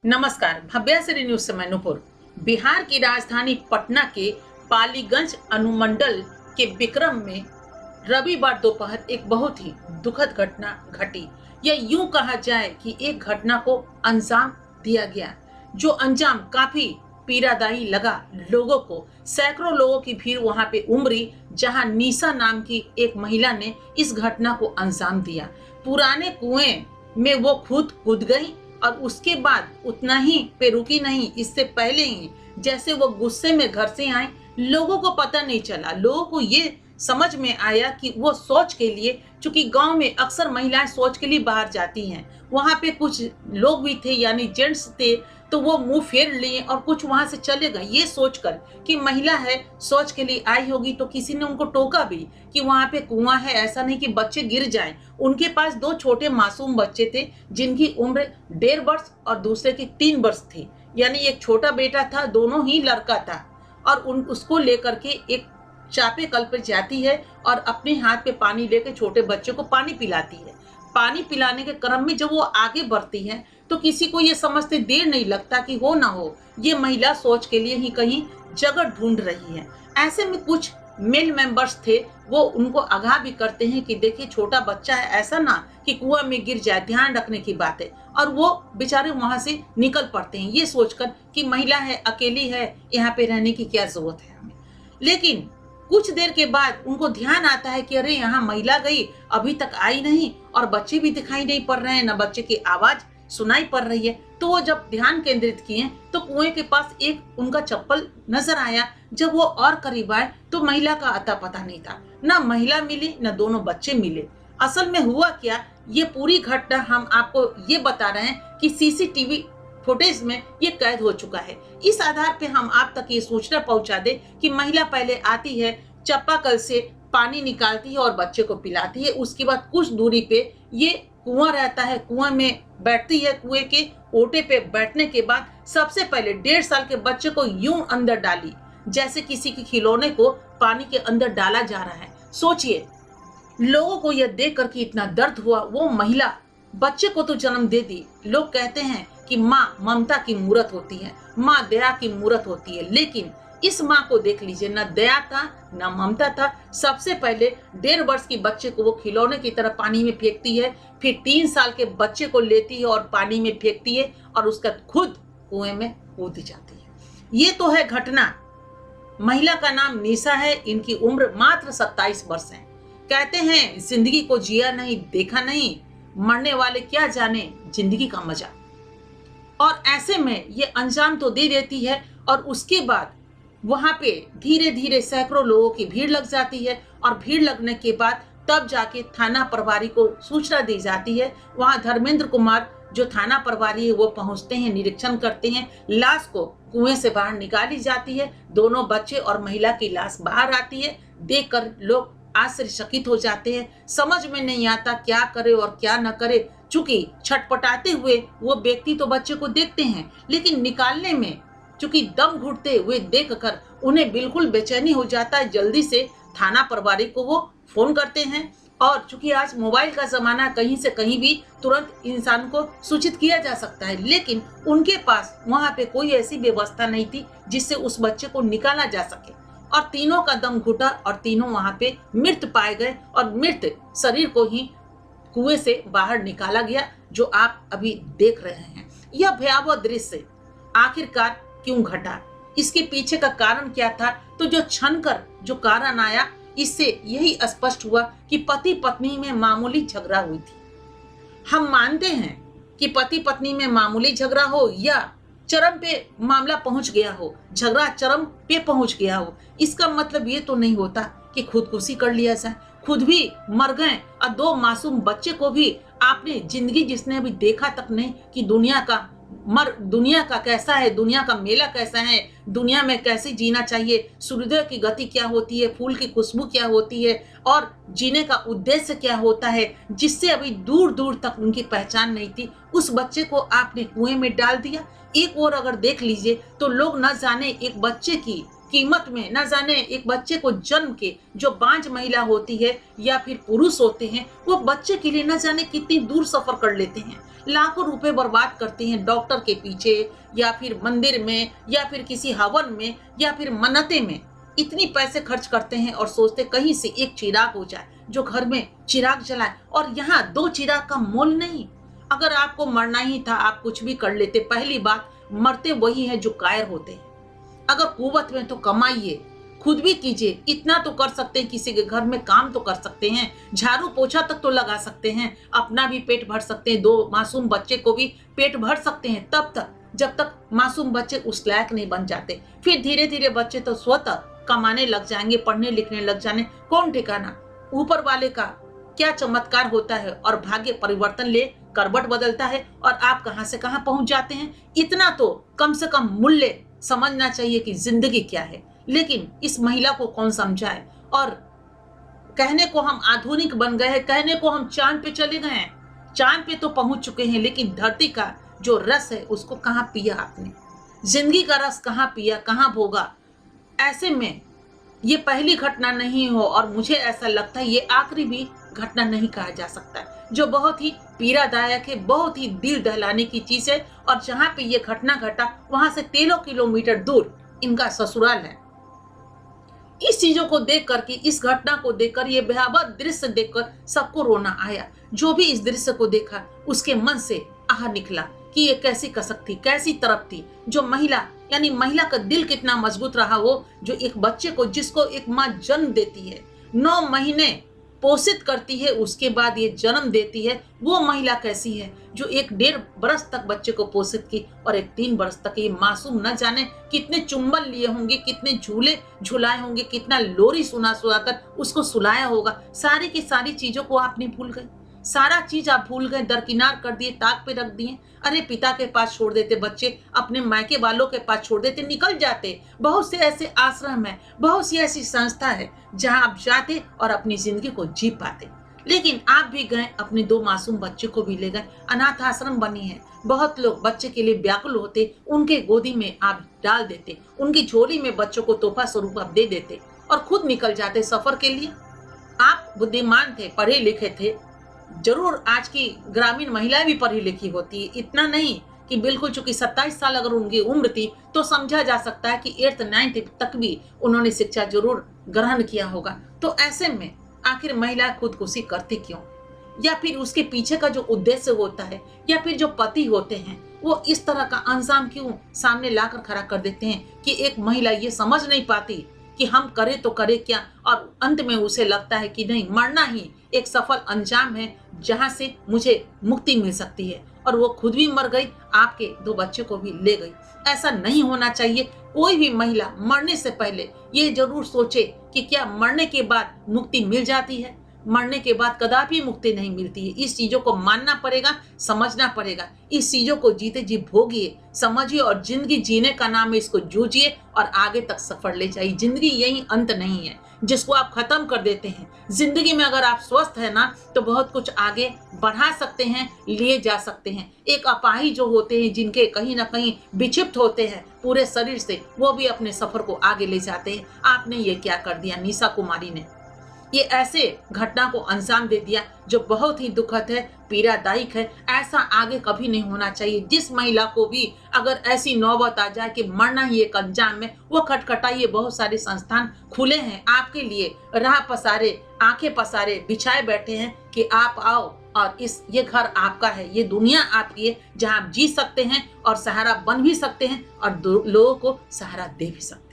नमस्कार। भव्यासरी न्यूज से मैं नूपुर। बिहार की राजधानी पटना के पालीगंज अनुमंडल के विक्रम में रविवार दोपहर एक बहुत ही दुखद घटना घटी। या यूं कहा जाए कि एक घटना को अंजाम दिया गया, जो अंजाम काफी पीड़ादायी लगा लोगों को। सैकड़ों लोगों की भीड़ वहां पे उमड़ी, जहां निशा नाम की एक महिला ने इस घटना को अंजाम दिया। पुराने कुएं में वो खुद कूद गई और उसके बाद उतना ही पे रुकी नहीं। इससे पहले ही जैसे वो गुस्से में घर से आए, लोगों को पता नहीं चला। लोगों को ये समझ में आया कि वो शौच के लिए, चूंकि गांव में अक्सर महिलाएं शौच के लिए बाहर जाती हैं, वहां पे कुछ लोग भी थे यानी जेंट्स थे, तो वो मुंह फेर लिए और कुछ वहां से चले गए, ये सोचकर कि महिला है शौच के लिए आई होगी। तो किसी ने उनको टोका भी कि वहां पे कुआं है, ऐसा नहीं कि बच्चे गिर जाएं। उनके पास दो छोटे मासूम बच्चे थे, जिनकी उम्र 1.5 वर्ष और दूसरे की 3 वर्ष थी, यानी एक छोटा बेटा था, दोनों ही लड़का था। और उसको लेकर के एक चापे कल पर जाती है और अपने हाथ पे पानी लेकर छोटे बच्चे को पानी पिलाती है। पानी पिलाने के क्रम में जब वो आगे बढ़ती है तो किसी को ये समझते देर नहीं लगता कि हो ना हो ये महिला शौच के लिए ही कहीं जगह ढूंढ रही है। ऐसे में कुछ मेल मेंबर्स थे, वो उनको आगाह भी करते हैं कि देखिए छोटा बच्चा है, ऐसा ना कि कुआं में गिर जाए, ध्यान रखने की बात है। और वो बेचारे वहां से निकल पड़ते हैं, ये सोचकर कि महिला है, अकेली है, यहाँ पे रहने की क्या जरूरत है हमें। लेकिन कुछ देर के बाद उनको ध्यान आता है कि अरे यहाँ महिला गई, अभी तक आई नहीं और बच्चे भी दिखाई नहीं पड़ रहे हैं, न बच्चे की आवाज सुनाई पड़ रही है। तो वो जब ध्यान केंद्रित किए तो कुएं के पास एक उनका चप्पल नजर आया। जब वो और करीब आए तो महिला का अता पता नहीं था, ना महिला मिली न दोनों बच्चे मिले। असल में हुआ क्या, ये पूरी घटना हम आपको ये बता रहे हैं कि सीसीटीवी फुटेज में ये कैद हो चुका है। इस आधार पे हम आप तक ये सूचना पहुंचा दे कि महिला पहले आती है, चापाकल से पानी निकालती है और बच्चे को पिलाती है। उसके बाद कुछ दूरी पे ये कुआं रहता है, कुआं में बैठती है। कुएं के ओटे पे बैठने के बाद सबसे पहले 1.5 साल के बच्चे को यूं अंदर डाली, जैसे किसी के खिलौने को पानी के अंदर डाला जा रहा है। सोचिए, लोगों को यह देख कर के इतना दर्द हुआ। वो महिला बच्चे को तो जन्म दे दी। लोग कहते हैं कि माँ ममता की मूरत होती है, माँ दया की मूरत होती है, लेकिन इस माँ को देख लीजिए, न दया था न ममता था। सबसे पहले 1.5 वर्ष की बच्चे को वो खिलौने की तरह पानी में फेंकती है, फिर 3 साल के बच्चे को लेती है और पानी में फेंकती है और उसका खुद कुएं में कूद जाती है। ये तो है घटना। महिला का नाम निशा है, इनकी उम्र मात्र 27 वर्ष है। कहते हैं जिंदगी को जिया नहीं, देखा नहीं, मरने वाले क्या जाने जिंदगी का मजा। और ऐसे में ये अंजाम तो दे देती है और उसके बाद वहां पे धीरे धीरे सैकड़ों लोगों की भीड़ लग जाती है। और भीड़ लगने के बाद तब जाके थाना प्रभारी को सूचना दी जाती है। वहां धर्मेंद्र कुमार जो थाना प्रभारी है वो पहुंचते हैं, निरीक्षण करते हैं। लाश को कुएं से बाहर निकाली जाती है। दोनों बच्चे और महिला की लाश बाहर आती है। देखकर लोग आश्चर्यचकित हो जाते हैं। समझ में नहीं आता क्या करे और क्या न करे। चूंकि छटपटाते हुए वो व्यक्ति तो बच्चे को देखते हैं, लेकिन निकालने में चूंकि दम घुटते हुए देखकर उन्हें बिल्कुल बेचैनी हो जाता है। जल्दी से थाना प्रभारी को वो फोन करते हैं। और चूंकि आज मोबाइल का जमाना, कहीं से कहीं भी तुरंत इंसान को सूचित किया जा सकता है, लेकिन उनके पास वहां पे कोई ऐसी व्यवस्था नहीं थी जिससे उस बच्चे को निकाला जा सके। और तीनों का दम घुटा और तीनों वहां पे मृत पाए गए और मृत शरीर को ही कुएं से बाहर निकाला गया, जो आप अभी देख रहे हैं। यह भयावह दृश्य आखिरकार क्यों घटा, इसके पीछे का कारण क्या था, तो जो छनकर जो कारण आया, इससे यही स्पष्ट हुआ कि पति पत्नी में मामूली झगड़ा हुई थी। हम मानते हैं कि पति पत्नी में मामूली झगड़ा हो या चरम पे मामला पहुंच गया हो, झगड़ा चरम पे पहुंच गया हो, इसका मतलब ये तो नहीं होता कि खुदकुशी कर लिया जाए। खुद भी मर गए और 2 मासूम बच्चे को भी आपने जिंदगी जिसने अभी देखा तक नहीं कि दुनिया का कैसा है, दुनिया का मेला कैसा है, दुनिया में कैसे जीना चाहिए, सूर्योदय की गति क्या होती है, फूल की खुशबू क्या होती है और जीने का उद्देश्य क्या होता है, जिससे अभी दूर दूर तक उनकी पहचान नहीं थी, उस बच्चे को आपने कुएं में डाल दिया। एक और अगर देख लीजिए तो लोग न जाने एक बच्चे की कीमत में, ना जाने एक बच्चे को जन्म के जो बांझ महिला होती है या फिर पुरुष होते हैं, वो बच्चे के लिए ना जाने कितनी दूर सफर कर लेते हैं, लाखों रुपए बर्बाद करते हैं डॉक्टर के पीछे या फिर मंदिर में या फिर किसी हवन में या फिर मन्नते में। इतनी पैसे खर्च करते हैं और सोचते कहीं से एक चिराग हो जाए जो घर में चिराग जलाए, और यहाँ 2 चिराग का मोल नहीं। अगर आपको मरना ही था आप कुछ भी कर लेते। पहली बात, मरते वही है जो कायर होते हैं। अगर कुवत में तो कमाइए, खुद भी कीजिए, इतना तो कर सकते हैं, किसी के घर में काम तो कर सकते हैं, झाड़ू पोछा तक तो लगा सकते हैं, अपना भी पेट भर सकते हैं, 2 मासूम बच्चे को भी पेट भर सकते हैं, तब तक जब तक मासूम बच्चे उस लायक नहीं बन जाते। फिर धीरे धीरे बच्चे तो स्वतः कमाने लग जाएंगे, पढ़ने लिखने लग जाने, कौन ठिकाना ऊपर वाले का क्या चमत्कार होता है और भाग्य परिवर्तन ले करवट बदलता है और आप कहां से कहां पहुंच जाते हैं। इतना तो कम से कम मूल्य समझना चाहिए कि जिंदगी क्या है। लेकिन इस महिला को कौन समझाए, और कहने को हम आधुनिक बन गए हैं, कहने को हम चांद पे चले गए हैं, चांद पे तो पहुंच चुके हैं, लेकिन धरती का जो रस है उसको कहां पिया आपने, जिंदगी का रस कहां पिया, कहां भोगा। ऐसे में ये पहली घटना नहीं हो और मुझे ऐसा लगता है ये आखिरी भी घटना नहीं कहा जा सकता, जो बहुत ही पीड़ादायक है, बहुत ही दिल दहलाने की चीज है। और जहां पे ये घटना घटा वहां से 13 किलोमीटर दूर इनका ससुराल है। इस चीजों को देख करके, इस घटना को देखकर, ये भयावह दृश्य देखकर सबको रोना आया। जो भी इस दृश्य को देखा उसके मन से आह निकला कि ये कैसी कसक थी, कैसी तरफ थी। जो महिला, यानी महिला का दिल कितना मजबूत रहा हो, जो एक बच्चे को, जिसको एक माँ जन्म देती है, 9 महीने पोषित करती है, उसके बाद ये जन्म देती है, वो महिला कैसी है जो 1.5 बरस तक बच्चे को पोषित की, और एक 3 बरस तक ये मासूम न जाने कितने चुंबन लिए होंगे, कितने झूले झुलाए होंगे, कितना लोरी सुना सुनाकर उसको सुलाया होगा। सारी की सारी चीजों को आपने भूल गए, सारा चीज आप भूल गए, दरकिनार कर दिए, ताक पे रख दिए। अरे पिता के पास छोड़ देते बच्चे, अपने मायके वालों के पास छोड़ देते, निकल जाते। बहुत से ऐसे आश्रम है, बहुत सी ऐसी संस्था है जहां आप जाते और अपनी जिंदगी को जी पाते। लेकिन आप भी गए, अपने 2 मासूम बच्चे को भी ले गए। अनाथ आश्रम बनी है, बहुत लोग बच्चे के लिए व्याकुल होते, उनके गोदी में आप डाल देते, उनकी झोली में बच्चों को तोहफा स्वरूप आप दे देते और खुद निकल जाते सफर के लिए। आप बुद्धिमान थे, पढ़े लिखे थे, जरूर आज की ग्रामीण महिलाएं भी पढ़ी लिखी होती है, इतना नहीं कि बिल्कुल, चूंकि 27 साल अगर उनकी उम्र थी तो समझा जा सकता है कि 8th 9th तक भी उन्होंने शिक्षा जरूर ग्रहण किया होगा। तो ऐसे में आखिर महिला खुदकुशी करती क्यों, या फिर उसके पीछे का जो उद्देश्य होता है, या फिर जो पति होते हैं वो इस तरह का अंजाम क्यों सामने लाकर खड़ा कर देते हैं कि एक महिला ये समझ नहीं पाती कि हम करें तो करें क्या, और अंत में उसे लगता है कि नहीं, मरना ही एक सफल अंजाम है जहां से मुझे मुक्ति मिल सकती है। और वो खुद भी मर गई, आपके 2 बच्चे को भी ले गई। ऐसा नहीं होना चाहिए। कोई भी महिला मरने से पहले ये जरूर सोचे कि क्या मरने के बाद मुक्ति मिल जाती है। मरने के बाद कदापि मुक्ति नहीं मिलती है। इस चीजों को मानना पड़ेगा, समझना पड़ेगा। इस चीजों को जीते जी भोगिए, समझिए, और जिंदगी जीने का नाम है, इसको जूझिए और आगे तक सफर ले जाइए। जिंदगी यही अंत नहीं है जिसको आप खत्म कर देते हैं। जिंदगी में अगर आप स्वस्थ है ना तो बहुत कुछ आगे बढ़ा सकते हैं, लिए जा सकते हैं। एक अपाही जो होते हैं, जिनके कहीं ना कहीं विक्षिप्त होते हैं पूरे शरीर से, वो भी अपने सफर को आगे ले जाते हैं। आपने ये क्या कर दिया, निशा कुमारी ने ये ऐसे घटना को अंजाम दे दिया जो बहुत ही दुखद है, पीड़ादायक है। ऐसा आगे कभी नहीं होना चाहिए। जिस महिला को भी अगर ऐसी नौबत आ जाए कि मरना ही एक अंजाम है, वो खटखटाइए। बहुत सारे संस्थान खुले हैं आपके लिए, राह पसारे, आंखें पसारे बिछाए बैठे हैं कि आप आओ और ये घर आपका है, ये दुनिया आपकी है, जहां आप जी सकते हैं और सहारा बन भी सकते हैं और लोगों को सहारा दे भी सकते हैं।